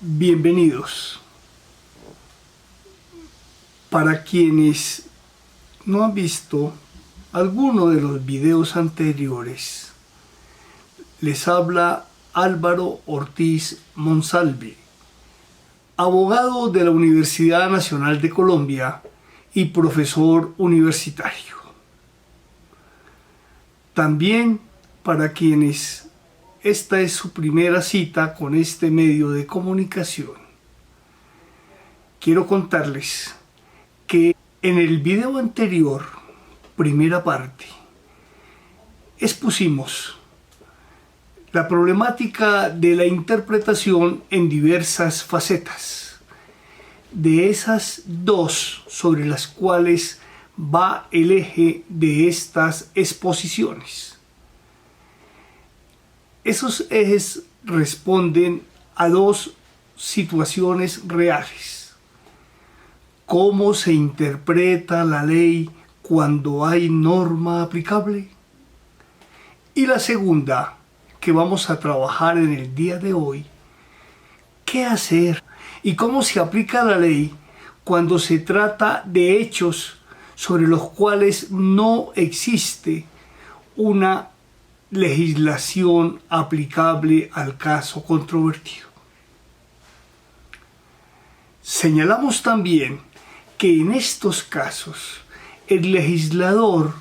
Bienvenidos. Para quienes no han visto alguno de los videos anteriores, les habla Álvaro Ortiz Monsalve, abogado de la Universidad Nacional de Colombia y profesor universitario. También para quienes esta es su primera cita con este medio de comunicación, quiero contarles que en el video anterior, primera parte, expusimos la problemática de la interpretación en diversas facetas. De esas dos sobre las cuales va el eje de estas exposiciones. Esos ejes responden a dos situaciones reales. ¿Cómo se interpreta la ley cuando hay norma aplicable? Y la segunda, que vamos a trabajar en el día de hoy, ¿qué hacer y cómo se aplica la ley cuando se trata de hechos sobre los cuales no existe una legislación aplicable al caso controvertido? Señalamos también que en estos casos el legislador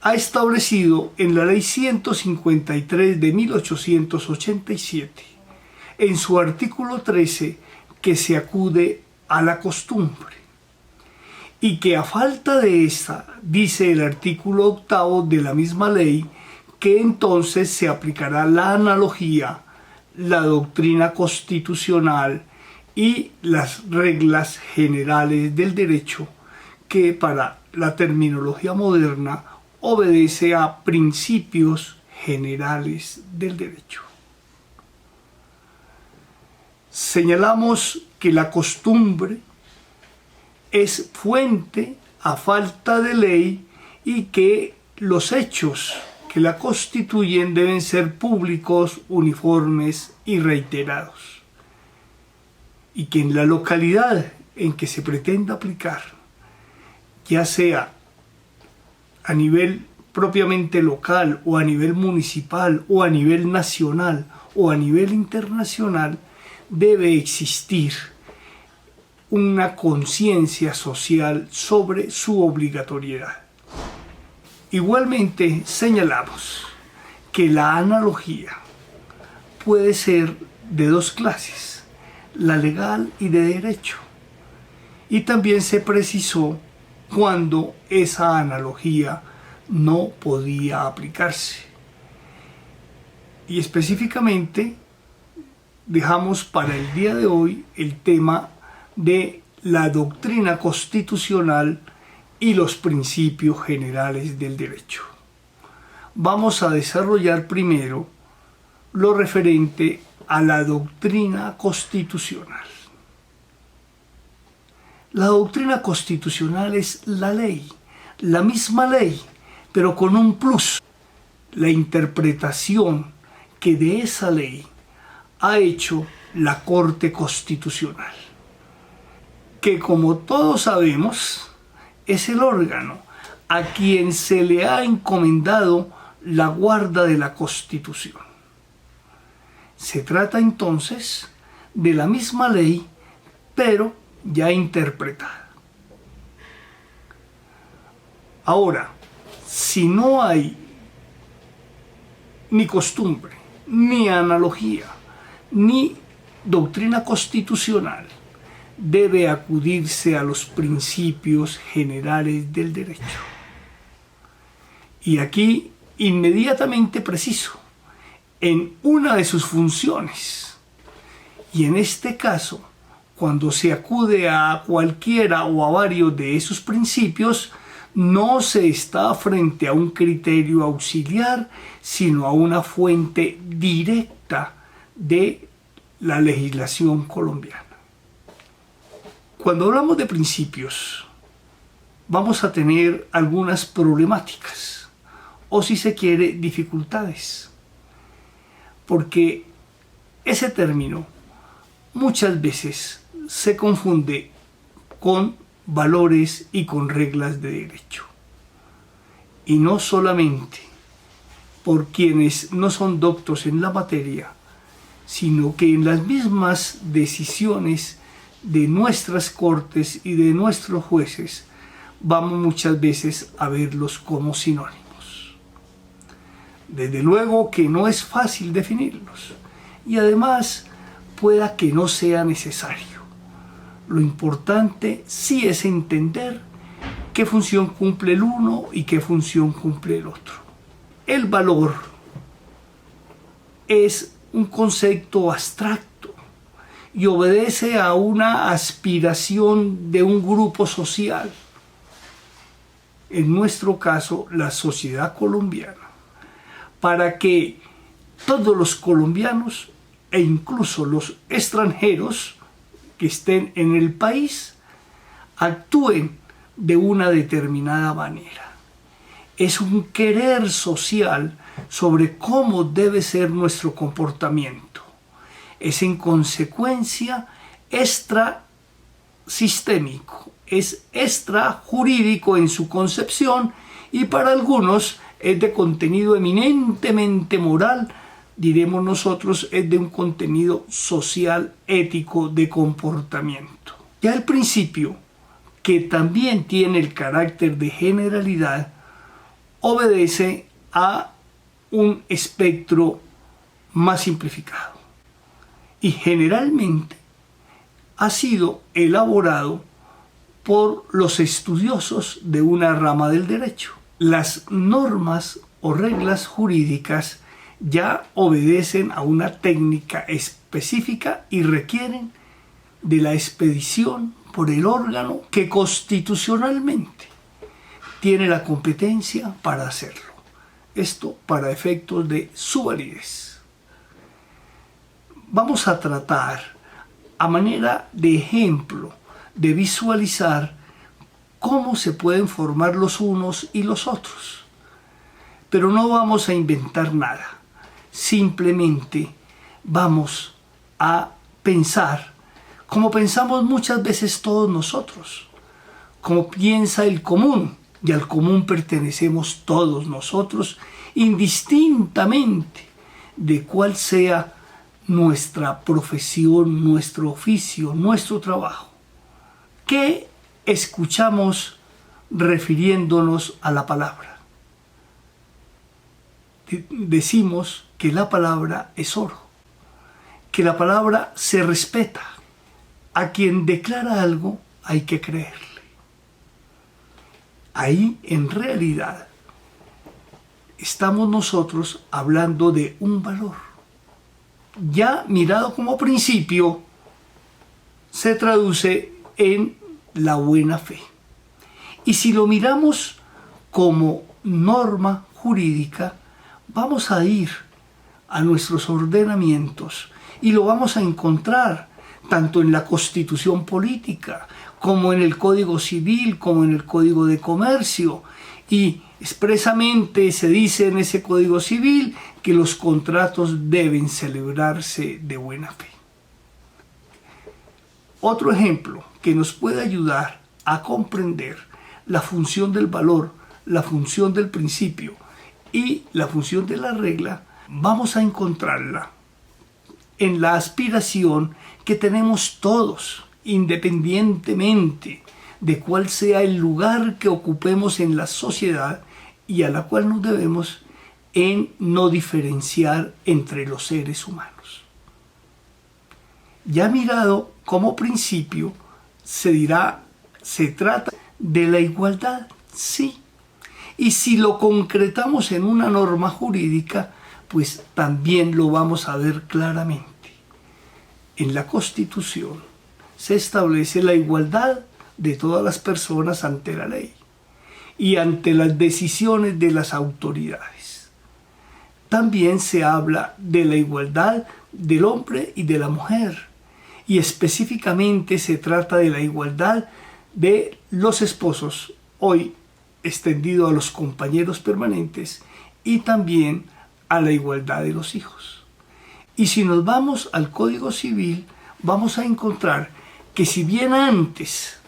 ha establecido en la Ley 153 de 1887, en su artículo 13, que se acude a la costumbre, y que a falta de esta, dice el artículo 8 de la misma ley, que entonces se aplicará la analogía, la doctrina constitucional y las reglas generales del derecho, que para la terminología moderna obedece a principios generales del derecho. Señalamos que la costumbre es fuente a falta de ley y que los hechos que la constituyen deben ser públicos, uniformes y reiterados, y que en la localidad en que se pretenda aplicar, ya sea a nivel propiamente local o a nivel municipal o a nivel nacional o a nivel internacional, debe existir una conciencia social sobre su obligatoriedad. Igualmente señalamos que la analogía puede ser de dos clases, la legal y de derecho, y también se precisó cuando esa analogía no podía aplicarse. Y específicamente dejamos para el día de hoy el tema de la doctrina constitucional y los principios generales del derecho. Vamos a desarrollar primero lo referente a la doctrina constitucional. La doctrina constitucional es la ley, la misma ley, pero con un plus, la interpretación que de esa ley ha hecho la Corte Constitucional, que como todos sabemos es el órgano a quien se le ha encomendado la guarda de la Constitución. Se trata entonces de la misma ley, pero ya interpretada. Ahora, si no hay ni costumbre, ni analogía, ni doctrina constitucional, debe acudirse a los principios generales del derecho. Y aquí inmediatamente preciso, en una de sus funciones, y en este caso, cuando se acude a cualquiera o a varios de esos principios, no se está frente a un criterio auxiliar, sino a una fuente directa de la legislación colombiana. Cuando hablamos de principios, vamos a tener algunas problemáticas, o si se quiere, dificultades, porque ese término muchas veces se confunde con valores y con reglas de derecho. Y no solamente por quienes no son doctos en la materia, sino que en las mismas decisiones de nuestras cortes y de nuestros jueces vamos muchas veces a verlos como sinónimos. Desde luego que no es fácil definirlos y además pueda que no sea necesario. Lo importante sí es entender qué función cumple el uno y qué función cumple el otro. El valor es un concepto abstracto y obedece a una aspiración de un grupo social, en nuestro caso la sociedad colombiana, para que todos los colombianos e incluso los extranjeros que estén en el país actúen de una determinada manera. Es un querer social sobre cómo debe ser nuestro comportamiento. Es en consecuencia extrasistémico, es extrajurídico en su concepción y para algunos es de contenido eminentemente moral, diremos nosotros, es de un contenido social, ético, de comportamiento. Ya el principio, que también tiene el carácter de generalidad, obedece a un espectro más simplificado y generalmente ha sido elaborado por los estudiosos de una rama del derecho. Las normas o reglas jurídicas ya obedecen a una técnica específica y requieren de la expedición por el órgano que constitucionalmente tiene la competencia para hacerlo. Esto para efectos de su validez. Vamos a tratar a manera de ejemplo de visualizar cómo se pueden formar los unos y los otros. Pero no vamos a inventar nada. Simplemente vamos a pensar como pensamos muchas veces todos nosotros, como piensa el común, y al común pertenecemos todos nosotros, indistintamente de cuál sea nuestra profesión, nuestro oficio, nuestro trabajo. ¿Qué escuchamos refiriéndonos a la palabra? Decimos que la palabra es oro, que la palabra se respeta. A quien declara algo hay que creerle. Ahí en realidad estamos nosotros hablando de un valor. Ya mirado como principio, se traduce en la buena fe. Y si lo miramos como norma jurídica, vamos a ir a nuestros ordenamientos y lo vamos a encontrar tanto en la Constitución política, como en el Código Civil, como en el Código de Comercio. Y expresamente se dice en ese Código Civil que los contratos deben celebrarse de buena fe. Otro ejemplo que nos puede ayudar a comprender la función del valor, la función del principio y la función de la regla, vamos a encontrarla en la aspiración que tenemos todos, independientemente de cuál sea el lugar que ocupemos en la sociedad y a la cual nos debemos, en no diferenciar entre los seres humanos. Ya mirado como principio, se trata de la igualdad, sí. Y si lo concretamos en una norma jurídica, pues también lo vamos a ver claramente. En la Constitución se establece la igualdad de todas las personas ante la ley y ante las decisiones de las autoridades. También se habla de la igualdad del hombre y de la mujer, y específicamente se trata de la igualdad de los esposos, hoy extendido a los compañeros permanentes, y también a la igualdad de los hijos. Y si nos vamos al Código Civil, vamos a encontrar que si bien antes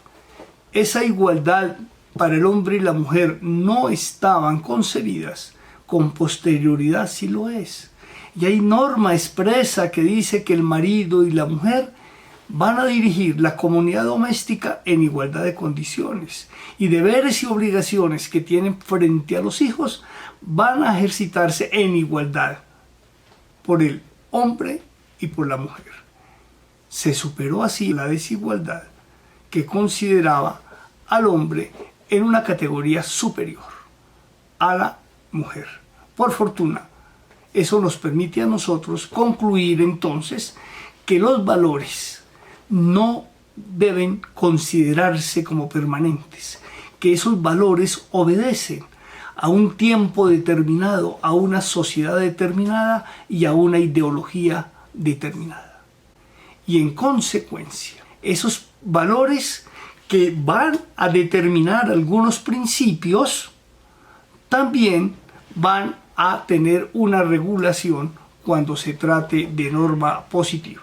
esa igualdad para el hombre y la mujer no estaban concebidas, con posterioridad sí lo es. Y hay norma expresa que dice que el marido y la mujer van a dirigir la comunidad doméstica en igualdad de condiciones, y deberes y obligaciones que tienen frente a los hijos van a ejercitarse en igualdad por el hombre y por la mujer. Se superó así la desigualdad que consideraba al hombre en una categoría superior a la mujer. Por fortuna, eso nos permite a nosotros concluir entonces que los valores no deben considerarse como permanentes, que esos valores obedecen a un tiempo determinado, a una sociedad determinada y a una ideología determinada. Y en consecuencia, esos valores que van a determinar algunos principios también van a tener una regulación cuando se trate de norma positiva.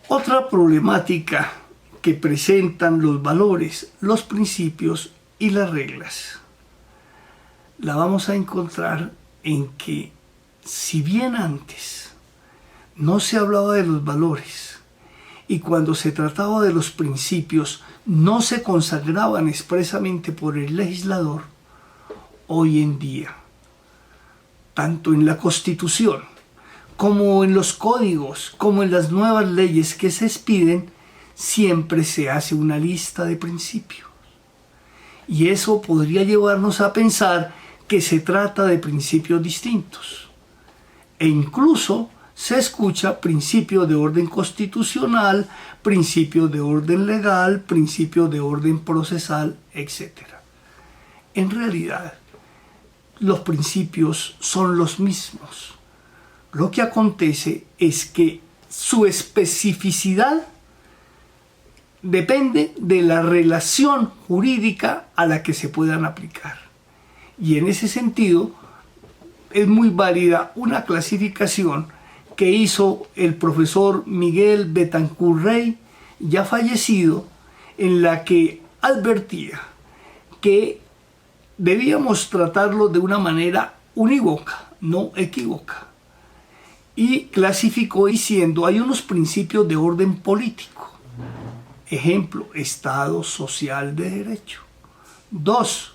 Otra problemática que presentan los valores, los principios y las reglas la vamos a encontrar en que, si bien antes no se hablaba de los valores y cuando se trataba de los principios no se consagraban expresamente por el legislador, hoy en día, tanto en la Constitución como en los códigos, como en las nuevas leyes que se expiden, siempre se hace una lista de principios. Y eso podría llevarnos a pensar que se trata de principios distintos. E incluso se escucha principio de orden constitucional, principio de orden legal, principio de orden procesal, etc. En realidad, los principios son los mismos. Lo que acontece es que su especificidad depende de la relación jurídica a la que se puedan aplicar. Y en ese sentido es muy válida una clasificación que hizo el profesor Miguel Betancourt Rey, ya fallecido, en la que advertía que debíamos tratarlo de una manera unívoca, no equívoca. Y clasificó diciendo: hay unos principios de orden político. Ejemplo, Estado social de derecho. 2.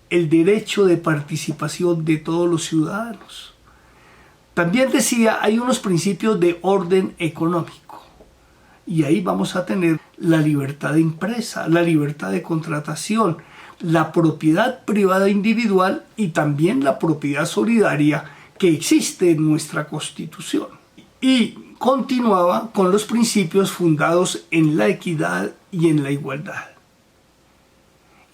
El derecho de participación de todos los ciudadanos. También decía, hay unos principios de orden económico. Y ahí vamos a tener la libertad de empresa, la libertad de contratación, la propiedad privada individual y también la propiedad solidaria que existe en nuestra Constitución. Y continuaba con los principios fundados en la equidad y en la igualdad.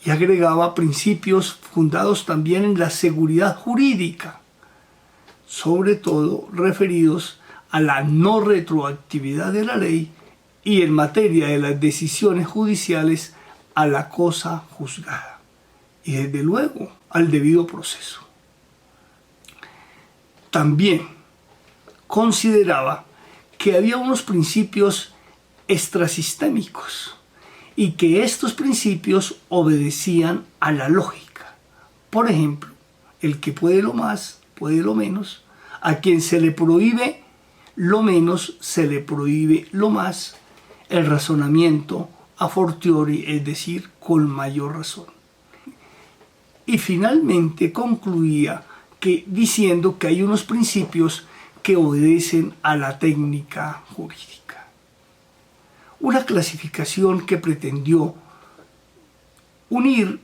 Y agregaba principios fundados también en la seguridad jurídica, sobre todo referidos a la no retroactividad de la ley y en materia de las decisiones judiciales a la cosa juzgada y desde luego al debido proceso. También consideraba que había unos principios extrasistémicos y que estos principios obedecían a la lógica. Por ejemplo, el que puede lo más, puede lo menos. A quien se le prohíbe lo menos, se le prohíbe lo más. El razonamiento a fortiori, es decir, con mayor razón. Y finalmente concluía diciendo que hay unos principios que obedecen a la técnica jurídica. Una clasificación que pretendió unir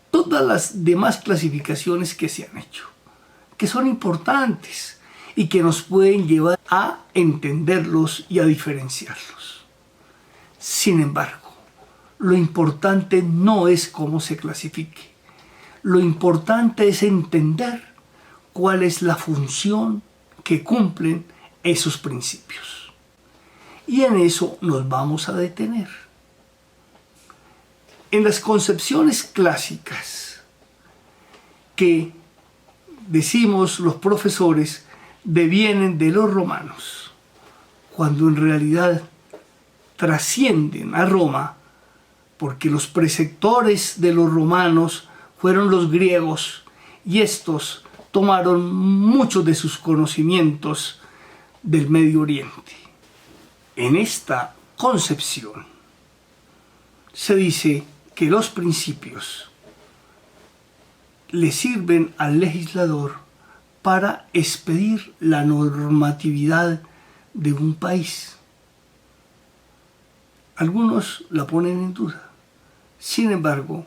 todas las demás clasificaciones que se han hecho, que son importantes y que nos pueden llevar a entenderlos y a diferenciarlos. Sin embargo, lo importante no es cómo se clasifique. Lo importante es entender cuál es la función que cumplen esos principios. Y en eso nos vamos a detener. En las concepciones clásicas que decimos los profesores devienen de los romanos, cuando en realidad trascienden a Roma, porque los preceptores de los romanos fueron los griegos y estos tomaron muchos de sus conocimientos del Medio Oriente. En esta concepción se dice que los principios le sirven al legislador para expedir la normatividad de un país. Algunos la ponen en duda. Sin embargo,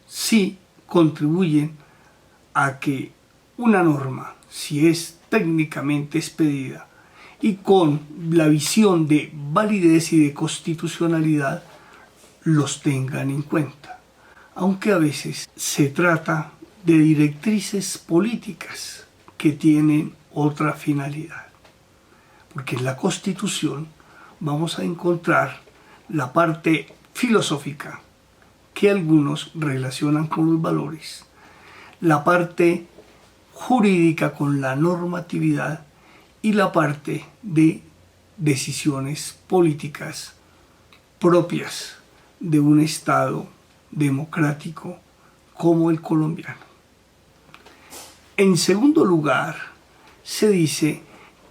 sí contribuyen a que una norma, si es técnicamente expedida y con la visión de validez y de constitucionalidad, los tengan en cuenta. Aunque a veces se trata de directrices políticas que tienen otra finalidad. Porque en la Constitución vamos a encontrar la parte filosófica que algunos relacionan con los valores, la parte jurídica con la normatividad y la parte de decisiones políticas propias de un Estado democrático como el colombiano. En segundo lugar, se dice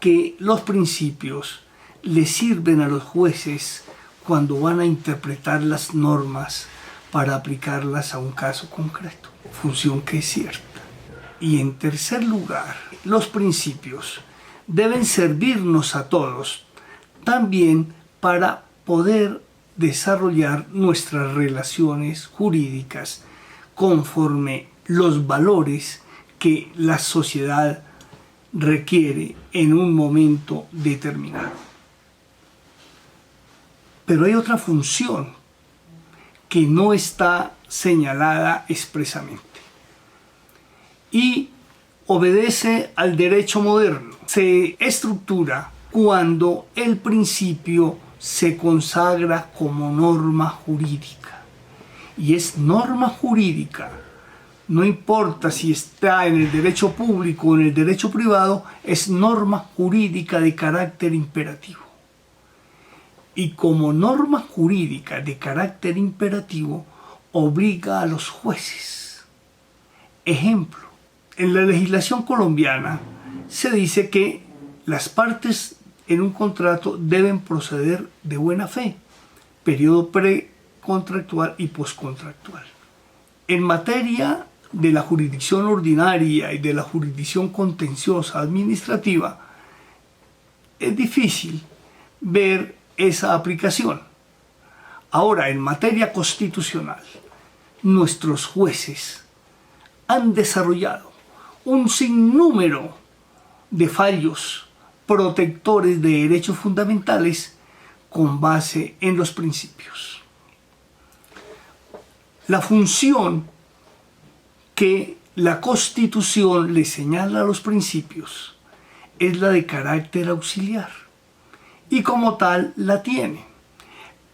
que los principios le sirven a los jueces cuando van a interpretar las normas para aplicarlas a un caso concreto, función que es cierta. Y en tercer lugar, los principios deben servirnos a todos también para poder desarrollar nuestras relaciones jurídicas conforme los valores que la sociedad requiere en un momento determinado. Pero hay otra función que no está señalada expresamente y obedece al derecho moderno. Se estructura cuando el principio se consagra como norma jurídica. Y es norma jurídica, no importa si está en el derecho público o en el derecho privado, es norma jurídica de carácter imperativo. Y como norma jurídica de carácter imperativo, obliga a los jueces. Ejemplo, en la legislación colombiana se dice que las partes en un contrato deben proceder de buena fe, periodo precontractual y postcontractual. En materia de la jurisdicción ordinaria y de la jurisdicción contenciosa administrativa, es difícil ver esa aplicación. Ahora, en materia constitucional, nuestros jueces han desarrollado un sinnúmero de fallos protectores de derechos fundamentales con base en los principios. La función que la Constitución le señala a los principios es la de carácter auxiliar y como tal la tiene.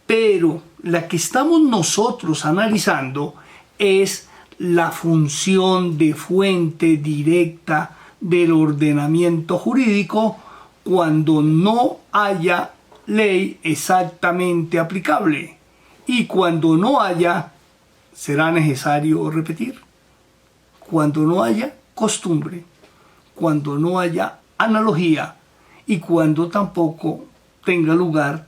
Pero la que estamos nosotros analizando es la función de fuente directa del ordenamiento jurídico cuando no haya ley exactamente aplicable y cuando no haya, será necesario repetir, cuando no haya costumbre, cuando no haya analogía y cuando tampoco tenga lugar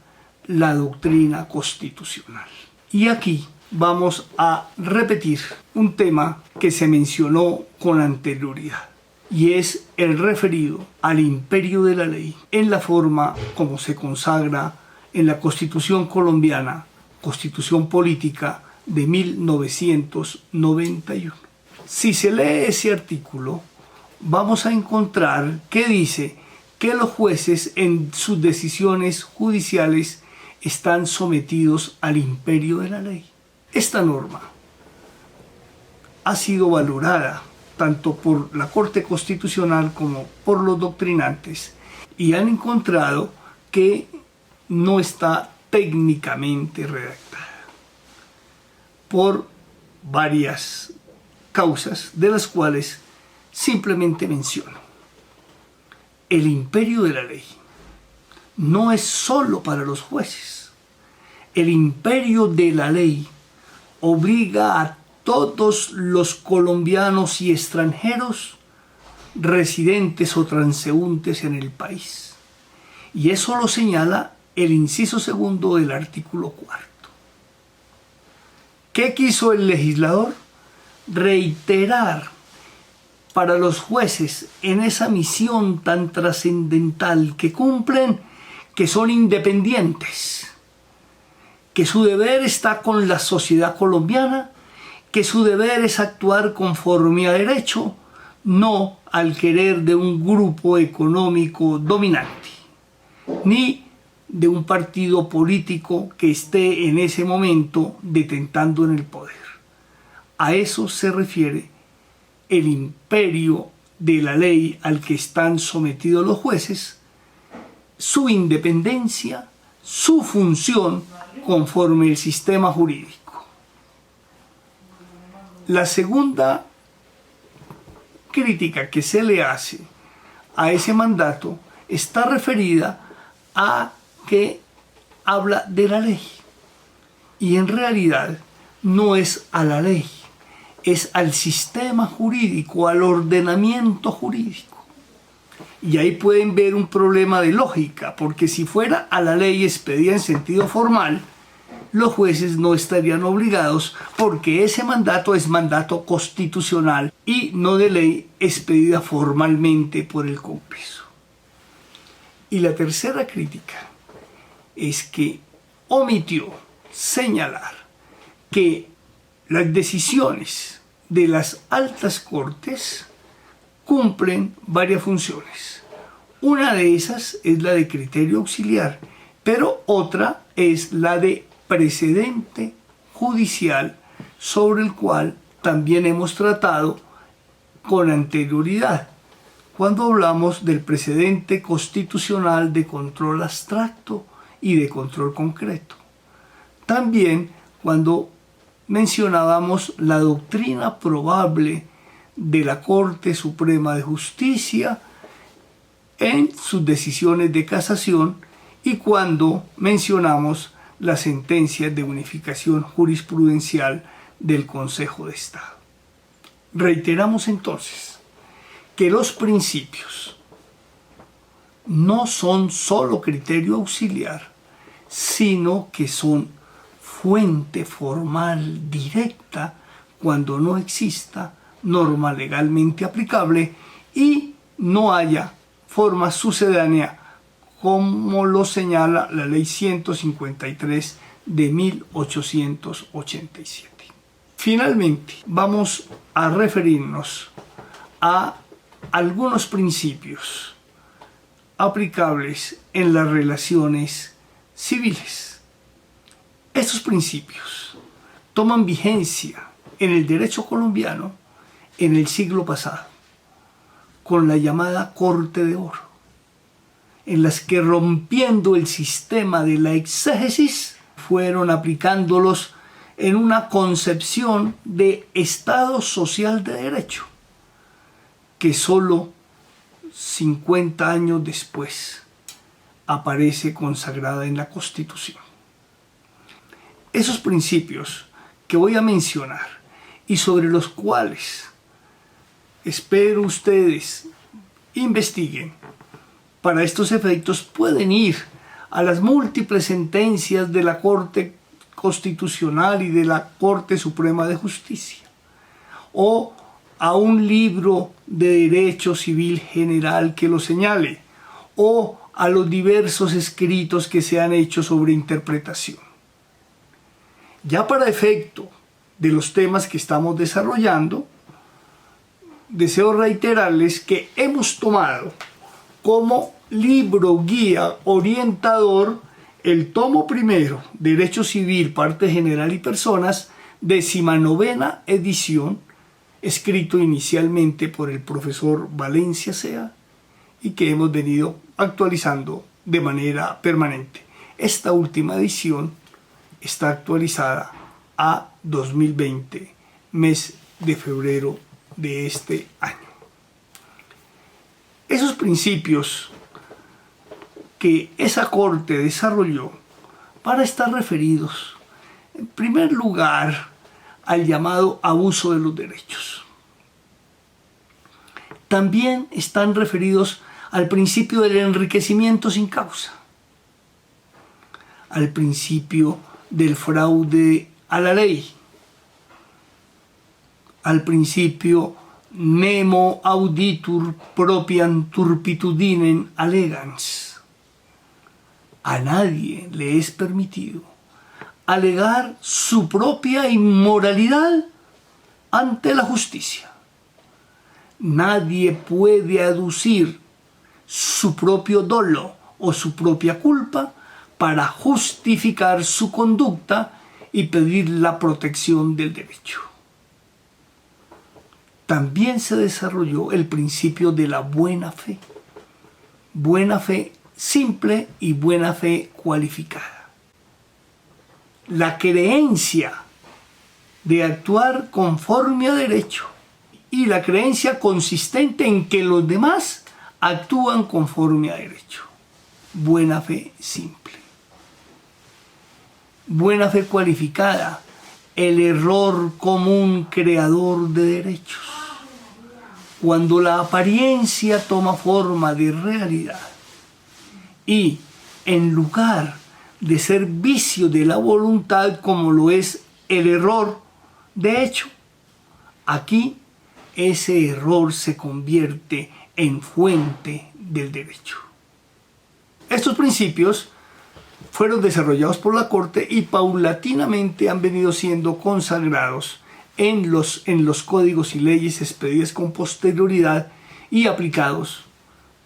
la doctrina constitucional. Y aquí vamos a repetir un tema que se mencionó con anterioridad y es el referido al imperio de la ley en la forma como se consagra en la Constitución colombiana, Constitución Política de 1991. Si se lee ese artículo, vamos a encontrar que dice que los jueces en sus decisiones judiciales están sometidos al imperio de la ley. Esta norma ha sido valorada tanto por la Corte Constitucional como por los doctrinantes y han encontrado que no está técnicamente redactada por varias causas, de las cuales simplemente menciono. El imperio de la ley no es solo para los jueces. El imperio de la ley obliga a todos los colombianos y extranjeros residentes o transeúntes en el país. Y eso lo señala el inciso segundo del artículo 4. ¿Qué quiso el legislador? Reiterar para los jueces en esa misión tan trascendental que cumplen, que son independientes, que su deber está con la sociedad colombiana, que su deber es actuar conforme a derecho, no al querer de un grupo económico dominante, ni de un partido político que esté en ese momento detentando en el poder. A eso se refiere el imperio de la ley al que están sometidos los jueces, su independencia, su función conforme el sistema jurídico. La segunda crítica que se le hace a ese mandato está referida a que habla de la ley, y en realidad no es a la ley, es al sistema jurídico, al ordenamiento jurídico. Y ahí pueden ver un problema de lógica, porque si fuera a la ley expedida en sentido formal, los jueces no estarían obligados, porque ese mandato es mandato constitucional y no de ley expedida formalmente por el Congreso. Y la tercera crítica es que omitió señalar que las decisiones de las altas cortes cumplen varias funciones. Una de esas es la de criterio auxiliar, pero otra es la de precedente judicial, sobre el cual también hemos tratado con anterioridad, cuando hablamos del precedente constitucional de control abstracto y de control concreto. También cuando mencionábamos la doctrina probable de la Corte Suprema de Justicia en sus decisiones de casación, y cuando mencionamos las sentencias de unificación jurisprudencial del Consejo de Estado. Reiteramos entonces que los principios no son solo criterio auxiliar, sino que son fuente formal directa cuando no exista norma legalmente aplicable y no haya forma sucedánea, como lo señala la Ley 153 de 1887. Finalmente, vamos a referirnos a algunos principios aplicables en las relaciones civiles. Estos principios toman vigencia en el derecho colombiano en el siglo pasado, con la llamada Corte de Oro, en las que, rompiendo el sistema de la exégesis, fueron aplicándolos en una concepción de Estado social de derecho, que solo 50 años después aparece consagrada en la Constitución. Esos principios que voy a mencionar y sobre los cuales espero ustedes investiguen, para estos efectos pueden ir a las múltiples sentencias de la Corte Constitucional y de la Corte Suprema de Justicia, o a un libro de derecho civil general que lo señale, o a los diversos escritos que se han hecho sobre interpretación. Ya para efecto de los temas que estamos desarrollando, deseo reiterarles que hemos tomado como libro guía orientador el tomo primero, Derecho Civil, Parte General y Personas, 19ª edición, escrito inicialmente por el profesor Valencia Sea y que hemos venido actualizando de manera permanente. Esta última edición está actualizada a 2020, mes de febrero de este año. Esos principios que esa corte desarrolló para estar referidos, en primer lugar, al llamado abuso de los derechos. También están referidos al principio del enriquecimiento sin causa, al principio del fraude a la ley, al principio nemo auditur propiam turpitudinem allegans. A nadie le es permitido alegar su propia inmoralidad ante la justicia. Nadie puede aducir su propio dolo o su propia culpa para justificar su conducta y pedir la protección del derecho. También se desarrolló el principio de la buena fe simple y buena fe cualificada. La creencia de actuar conforme a derecho y la creencia consistente en que los demás actúan conforme a derecho. Buena fe simple. Buena fe cualificada, el error común creador de derechos. Cuando la apariencia toma forma de realidad y en lugar de ser vicio de la voluntad como lo es el error de hecho, aquí ese error se convierte en fuente del derecho. Estos principios fueron desarrollados por la Corte y paulatinamente han venido siendo consagrados en los códigos y leyes expedidas con posterioridad y aplicados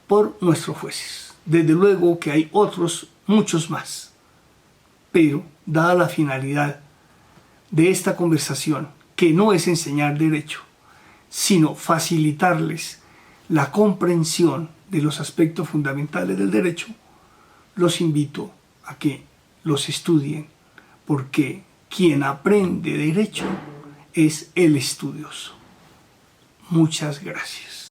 por nuestros jueces. Desde luego que hay otros, muchos más. Pero, dada la finalidad de esta conversación, que no es enseñar derecho, sino facilitarles la comprensión de los aspectos fundamentales del derecho, los invito a que los estudien, porque quien aprende derecho es el estudioso. Muchas gracias.